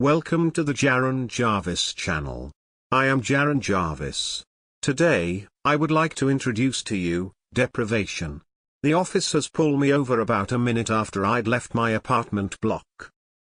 Welcome to the Jaron Jarvis channel. I am Jaron Jarvis. Today, I would like to introduce to you, Deprivation. The officers pulled me over about a minute after I'd left my apartment block.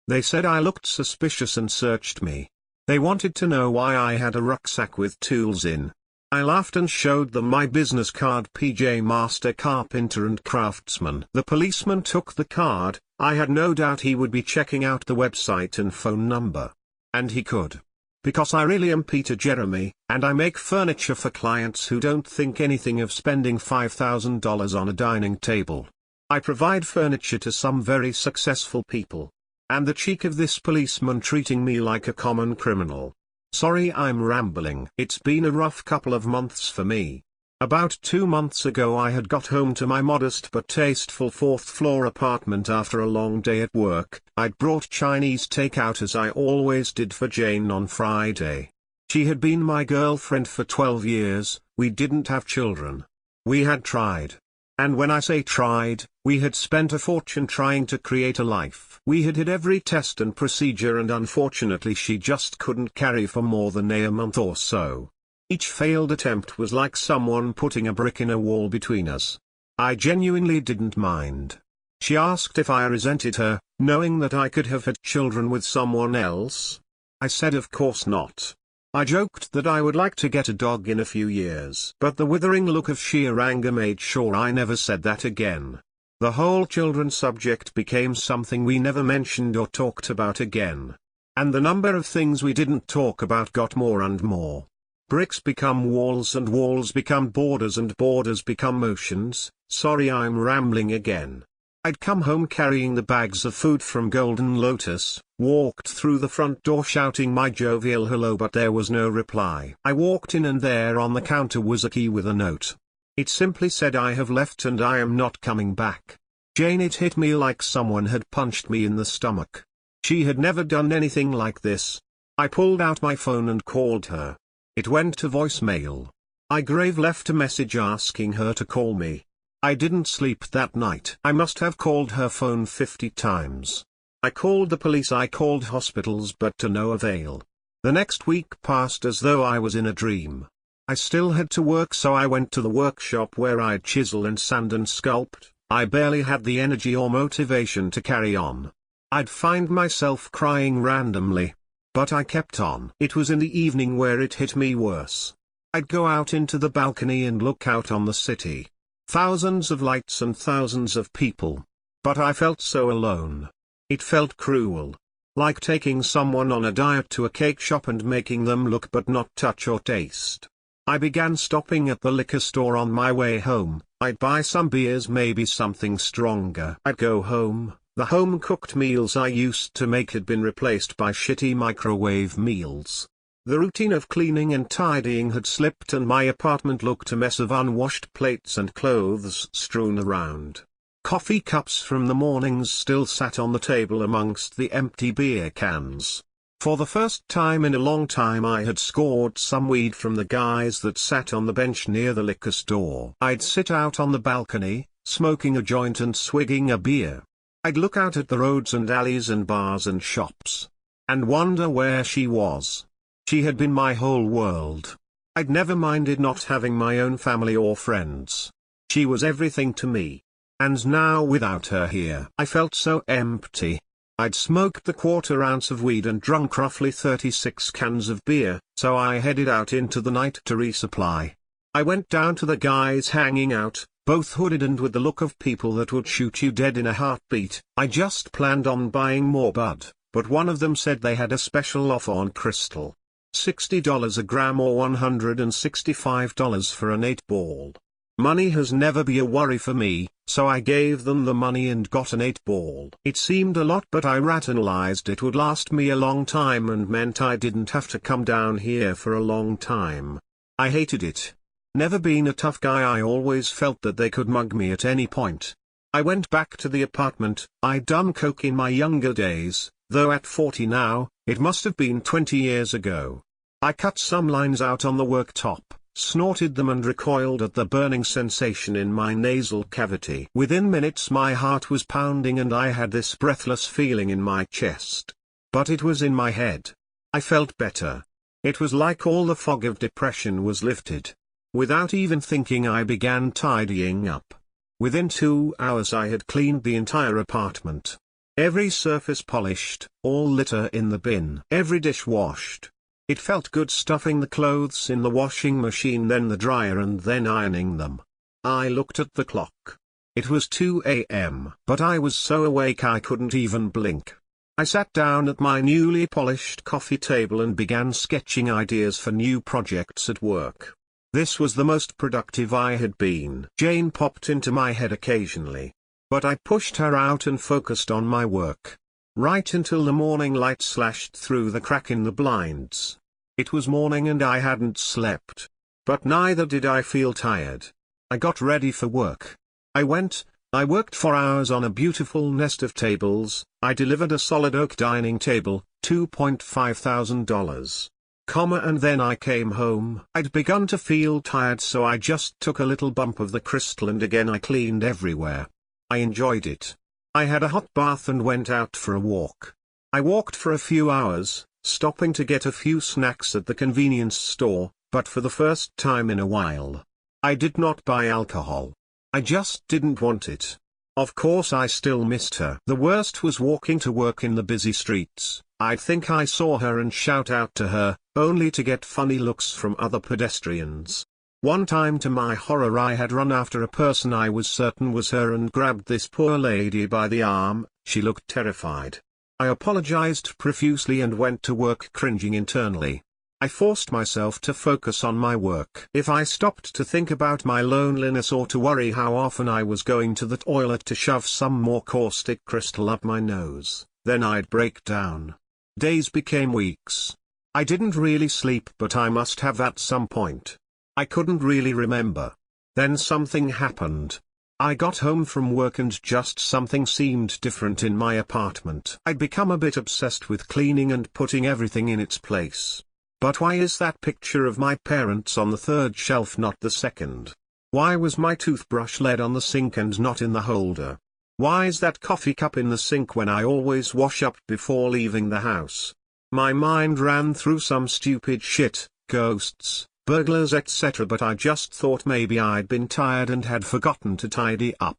They said I looked suspicious and searched me. They wanted to know why I had a rucksack with tools in. I laughed and showed them my business card, PJ Master Carpenter and Craftsman. The policeman took the card. I had no doubt he would be checking out the website and phone number. And he could. Because I really am Peter Jeremy, and I make furniture for clients who don't think anything of spending $5,000 on a dining table. I provide furniture to some very successful people. And the cheek of this policeman treating me like a common criminal. Sorry I'm rambling. It's been a rough couple of months for me. About 2 months ago I had got home to my modest but tasteful 4th floor apartment after a long day at work. I'd brought Chinese takeout as I always did for Jane on Friday. She had been my girlfriend for 12 years, we didn't have children. We had tried. And when I say tried, we had spent a fortune trying to create a life. We had hit every test and procedure, and unfortunately she just couldn't carry for more than a month or so. Each failed attempt was like someone putting a brick in a wall between us. I genuinely didn't mind. She asked if I resented her, knowing that I could have had children with someone else. I said of course not. I joked that I would like to get a dog in a few years. But the withering look of sheer anger made sure I never said that again. The whole children subject became something we never mentioned or talked about again. And the number of things we didn't talk about got more and more. Bricks become walls and walls become borders and borders become oceans. Sorry I'm rambling again. I'd come home carrying the bags of food from Golden Lotus, walked through the front door shouting my jovial hello, but there was no reply. I walked in and there on the counter was a key with a note. It simply said I have left and I am not coming back. Jane, it hit me like someone had punched me in the stomach. She had never done anything like this. I pulled out my phone and called her. It went to voicemail. I grave left a message asking her to call me. I didn't sleep that night. I must have called her phone 50 times. I called the police, I called hospitals, but to no avail. The next week passed as though I was in a dream. I still had to work, so I went to the workshop where I'd chisel and sand and sculpt. I barely had the energy or motivation to carry on. I'd find myself crying randomly. But I kept on. It was in the evening where it hit me worse. I'd go out into the balcony and look out on the city. Thousands of lights and thousands of people. But I felt so alone. It felt cruel. Like taking someone on a diet to a cake shop and making them look but not touch or taste. I began stopping at the liquor store on my way home. I'd buy some beers, maybe something stronger. I'd go home. The home-cooked meals I used to make had been replaced by shitty microwave meals. The routine of cleaning and tidying had slipped and my apartment looked a mess of unwashed plates and clothes strewn around. Coffee cups from the mornings still sat on the table amongst the empty beer cans. For the first time in a long time I had scored some weed from the guys that sat on the bench near the liquor store. I'd sit out on the balcony, smoking a joint and swigging a beer. I'd look out at the roads and alleys and bars and shops. And wonder where she was. She had been my whole world. I'd never minded not having my own family or friends. She was everything to me. And now without her here, I felt so empty. I'd smoked the 1/4 ounce of weed and drunk roughly 36 cans of beer, so I headed out into the night to resupply. I went down to the guys hanging out, both hooded and with the look of people that would shoot you dead in a heartbeat. I just planned on buying more bud, but one of them said they had a special offer on crystal. $60 a gram or $165 for an 8-ball. Money has never been a worry for me, so I gave them the money and got an 8-ball. It seemed a lot, but I rationalized it would last me a long time and meant I didn't have to come down here for a long time. I hated it. Never been a tough guy, I always felt that they could mug me at any point. I went back to the apartment. I'd done coke in my younger days, though at 40 now, it must have been 20 years ago. I cut some lines out on the worktop, snorted them and recoiled at the burning sensation in my nasal cavity. Within minutes my heart was pounding and I had this breathless feeling in my chest. But it was in my head. I felt better. It was like all the fog of depression was lifted. Without even thinking, I began tidying up. Within 2 hours I had cleaned the entire apartment. Every surface polished, all litter in the bin, every dish washed. It felt good stuffing the clothes in the washing machine, then the dryer, and then ironing them. I looked at the clock. It was 2 a.m., but I was so awake I couldn't even blink. I sat down at my newly polished coffee table and began sketching ideas for new projects at work. This was the most productive I had been. Jane popped into my head occasionally. But I pushed her out and focused on my work. Right until the morning light slashed through the crack in the blinds. It was morning and I hadn't slept. But neither did I feel tired. I got ready for work. I worked for hours on a beautiful nest of tables. I delivered a solid oak dining table, $2,500. And then I came home. I'd begun to feel tired, so I just took a little bump of the crystal and again I cleaned everywhere. I enjoyed it. I had a hot bath and went out for a walk. I walked for a few hours, stopping to get a few snacks at the convenience store, but for the first time in a while. I did not buy alcohol. I just didn't want it. Of course I still missed her. The worst was walking to work in the busy streets. I'd think I saw her and shout out to her, only to get funny looks from other pedestrians. One time, to my horror, I had run after a person I was certain was her and grabbed this poor lady by the arm. She looked terrified. I apologized profusely and went to work cringing internally. I forced myself to focus on my work. If I stopped to think about my loneliness or to worry how often I was going to the toilet to shove some more caustic crystal up my nose, then I'd break down. Days became weeks. I didn't really sleep, but I must have at some point. I couldn't really remember. Then something happened. I got home from work and just something seemed different in my apartment. I'd become a bit obsessed with cleaning and putting everything in its place. But why is that picture of my parents on the third shelf, not the second? Why was my toothbrush lid on the sink and not in the holder? Why is that coffee cup in the sink when I always wash up before leaving the house? My mind ran through some stupid shit, ghosts, burglars, etc., but I just thought maybe I'd been tired and had forgotten to tidy up.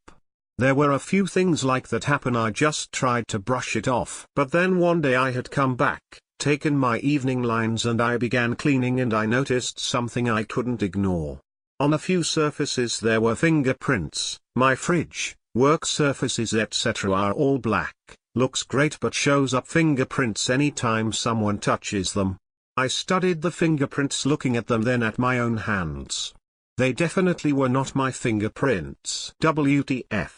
There were a few things like that happen. I just tried to brush it off. But then one day I had come back, taken my evening lines, and I began cleaning, and I noticed something I couldn't ignore. On a few surfaces there were fingerprints. My fridge, work surfaces, etc. are all black. Looks great, but shows up fingerprints anytime someone touches them. I studied the fingerprints, looking at them, then at my own hands. They definitely were not my fingerprints. WTF.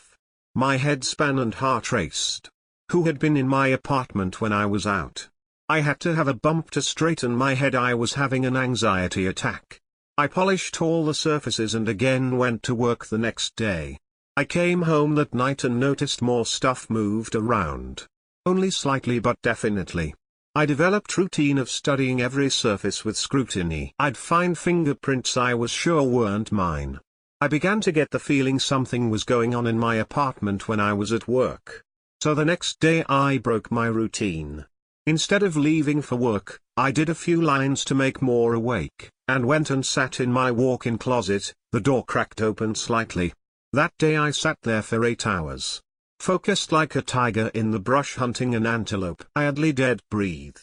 My head span and heart raced. Who had been in my apartment when I was out? I had to have a bump to straighten my head. I was having an anxiety attack. I polished all the surfaces and again went to work the next day. I came home that night and noticed more stuff moved around. Only slightly, but definitely. I developed routine of studying every surface with scrutiny. I'd find fingerprints I was sure weren't mine. I began to get the feeling something was going on in my apartment when I was at work. So the next day I broke my routine. Instead of leaving for work, I did a few lines to make more awake, and went and sat in my walk-in closet. The door cracked open slightly. That day I sat there for 8 hours. Focused like a tiger in the brush hunting an antelope. I hardly dared breathe.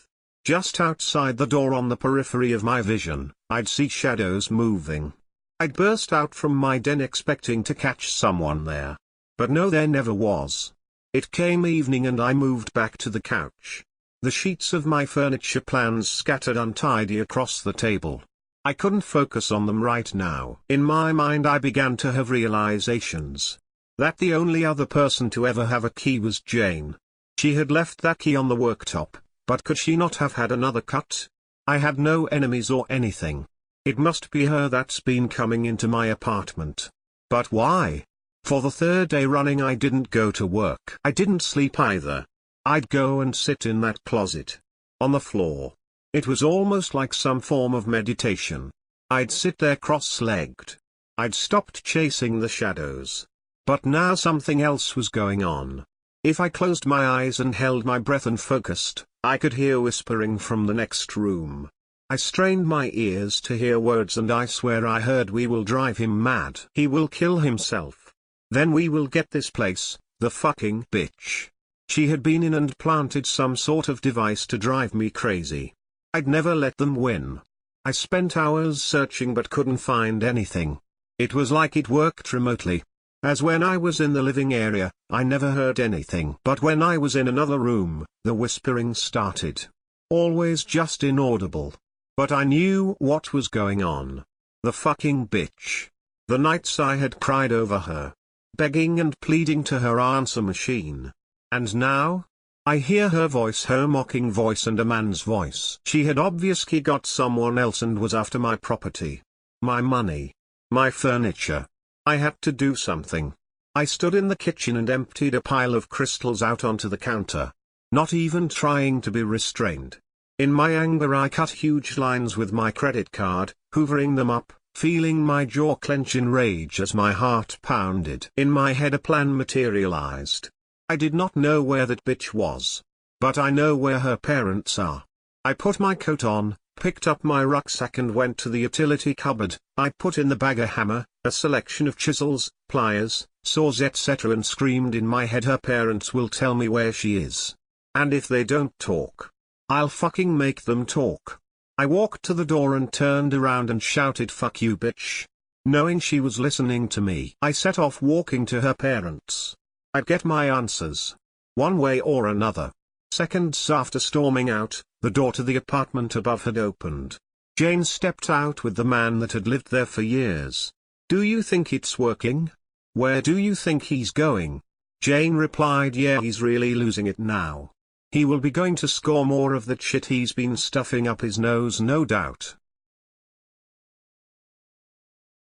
Just outside the door, on the periphery of my vision, I'd see shadows moving. I'd burst out from my den expecting to catch someone there. But no, there never was. It came evening and I moved back to the couch. The sheets of my furniture plans scattered untidy across the table. I couldn't focus on them right now. In my mind I began to have realizations. That the only other person to ever have a key was Jane. She had left that key on the worktop, but could she not have had another cut? I had no enemies or anything. It must be her that's been coming into my apartment. But why? For the third day running I didn't go to work. I didn't sleep either. I'd go and sit in that closet. On the floor. It was almost like some form of meditation. I'd sit there cross-legged. I'd stopped chasing the shadows. But now something else was going on. If I closed my eyes and held my breath and focused, I could hear whispering from the next room. I strained my ears to hear words and I swear I heard, "We will drive him mad. He will kill himself. Then we will get this place, the fucking bitch." She had been in and planted some sort of device to drive me crazy. I'd never let them win. I spent hours searching but couldn't find anything. It was like it worked remotely. As when I was in the living area, I never heard anything. But when I was in another room, the whispering started. Always just inaudible. But I knew what was going on. The fucking bitch. The nights I had cried over her. Begging and pleading to her answer machine. And now? I hear her voice, her mocking voice, and a man's voice. She had obviously got someone else and was after my property. My money. My furniture. I had to do something. I stood in the kitchen and emptied a pile of crystals out onto the counter. Not even trying to be restrained. In my anger I cut huge lines with my credit card, hoovering them up, feeling my jaw clench in rage as my heart pounded. In my head a plan materialized. I did not know where that bitch was. But I know where her parents are. I put my coat on, picked up my rucksack and went to the utility cupboard. I put in the bag a hammer, a selection of chisels, pliers, saws etc. and screamed in my head, "Her parents will tell me where she is. And if they don't talk, I'll fucking make them talk." I walked to the door and turned around and shouted, "Fuck you, bitch." Knowing she was listening to me, I set off walking to her parents. I'd get my answers. One way or another. Seconds after storming out, the door to the apartment above had opened. Jane stepped out with the man that had lived there for years. "Do you think it's working? Where do you think he's going?" Jane replied, "Yeah, he's really losing it now. He will be going to score more of that shit he's been stuffing up his nose, no doubt."